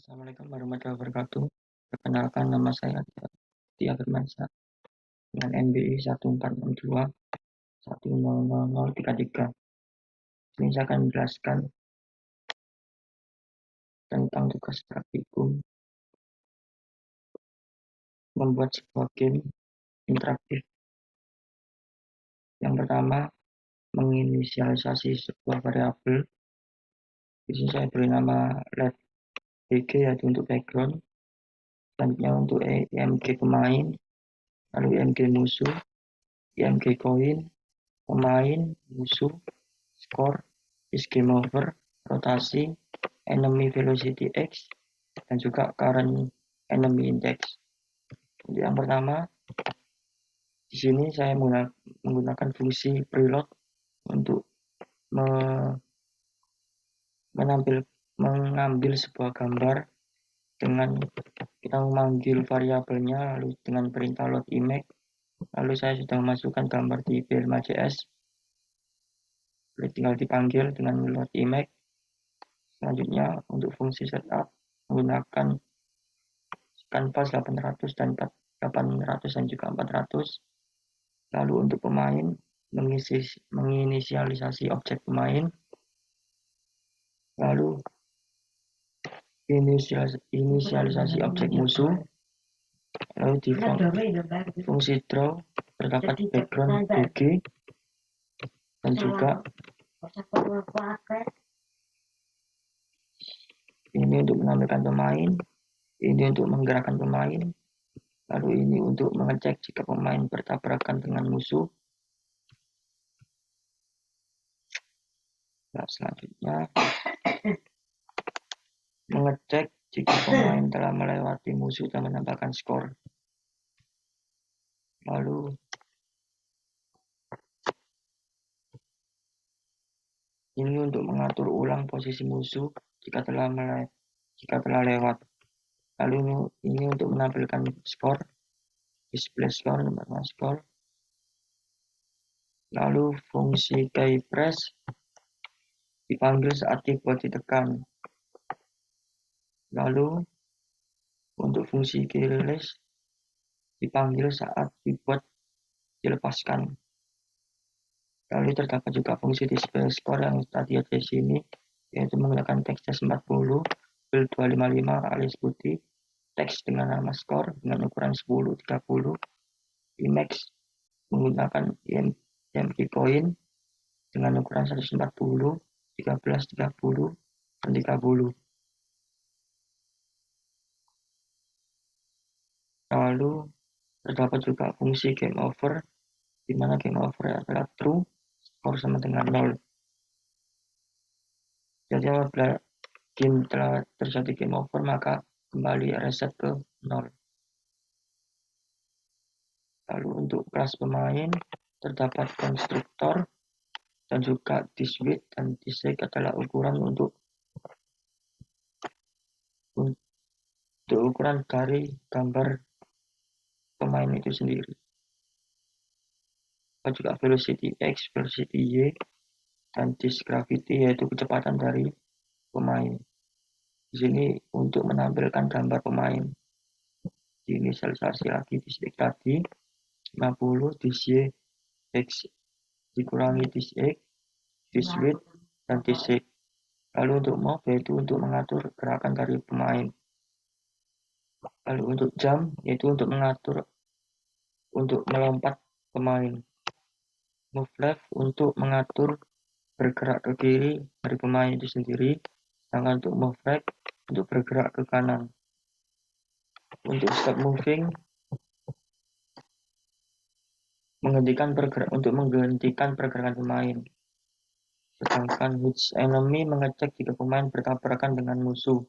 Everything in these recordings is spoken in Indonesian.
Assalamualaikum warahmatullahi wabarakatuh. Perkenalkan, nama saya Tia Firmansyah dengan NBI 1462 100033. Ini saya akan menjelaskan tentang tugas praktikum membuat sebuah game interaktif. Yang pertama, menginisialisasi sebuah variabel. Di sini saya beri nama let bg, yaitu untuk background. Selanjutnya untuk img pemain, lalu img musuh, img koin, pemain, musuh, skor, is game over, rotasi, enemy velocity x, dan juga current enemy index. Untuk yang pertama, di sini saya menggunakan fungsi preload untuk mengambil sebuah gambar dengan kita memanggil variabelnya, lalu dengan perintah load image, lalu saya sudah memasukkan gambar di p5.js, lalu tinggal dipanggil dengan load image. Selanjutnya untuk fungsi setup menggunakan canvas 800 dan 800 dan juga 400. Lalu untuk pemain, menginisialisasi objek pemain. Lalu inisialisasi objek musuh. Lalu di fungsi draw terdapat background bg dan juga ini untuk menampilkan pemain, ini untuk menggerakkan pemain, lalu ini untuk mengecek jika pemain bertabrakan dengan musuh. Nah, selanjutnya mengecek jika pemain telah melewati musuh dan menambahkan skor. Lalu ini untuk mengatur ulang posisi musuh jika telah lewat. Lalu ini untuk menampilkan skor, display skor, nomor skor. Lalu fungsi keypress dipanggil saat keyboard ditekan. Lalu untuk fungsi key release dipanggil saat keyboard dilepaskan. Lalu terdapat juga fungsi display score yang tadi ada di sini, yaitu menggunakan teks 40 build 255 alias putih, teks dengan nama skor dengan ukuran 1030, image menggunakan img coin dengan ukuran 140, 13, 30, dan 30. Lalu terdapat juga fungsi game over, di mana game over adalah true, skor sama dengan 0. Jadi apabila game telah terjadi game over, maka kembali reset ke 0. Lalu untuk kelas pemain terdapat konstruktor dan juga thisWidth dan thisHeight adalah ukuran untuk ukuran dari gambar pemain itu sendiri. Dan juga velocity x, velocity y, dan gravity, yaitu kecepatan dari pemain. Di sini untuk menampilkan gambar pemain, diinisialisasi lagi thisX tadi 50, thisY x dikurangi thisX, thisWidth, dan thisHeight. Lalu untuk move yaitu untuk mengatur gerakan dari pemain. Lalu untuk jump yaitu untuk mengatur untuk melompat pemain. Move left untuk mengatur bergerak ke kiri dari pemain itu sendiri, sedangkan untuk move right untuk bergerak ke kanan. Untuk stop moving menghentikan pergerakan pemain. Sedangkan hit enemy mengecek jika pemain bertabrakan dengan musuh.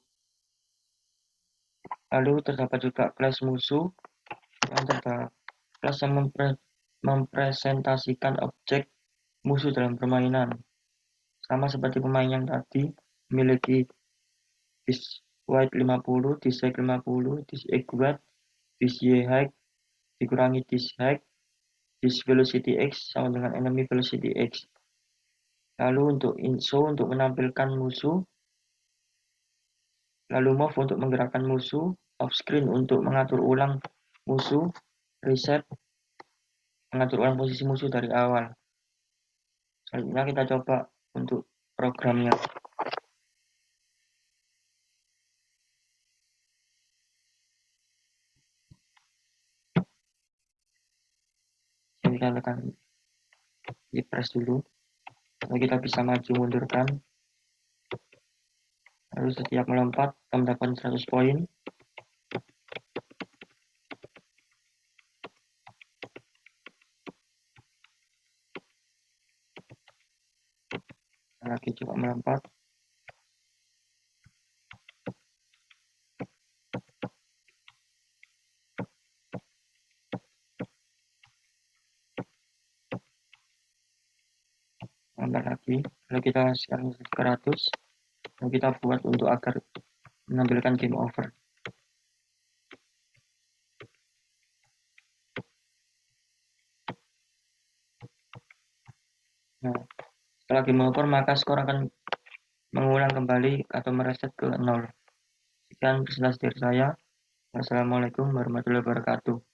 Lalu terdapat juga class musuh yang mempresentasikan objek musuh dalam permainan. Sama seperti pemain yang tadi, memiliki thisWidth 50, thisHeight 50, thisX, thisY height dikurangi thisHeight, thisVelocity x sama dengan enemy velocity x. Lalu untuk show untuk menampilkan musuh. lalu move untuk menggerakkan musuh, off screen untuk mengatur ulang musuh, reset mengatur ulang posisi musuh dari awal. Selanjutnya kita coba untuk programnya. Kita tekan di press dulu, lalu kita bisa maju mundurkan, lalu setiap melompat kita mendapatkan 100 poin. Lagi coba melompat, melompat lagi, lalu kita sekarang 100, lalu kita buat untuk agar menampilkan game over. Nah, setelah game over maka skor akan mengulang kembali atau mereset ke 0. Sekian presentasi dari saya. Wassalamualaikum warahmatullahi wabarakatuh.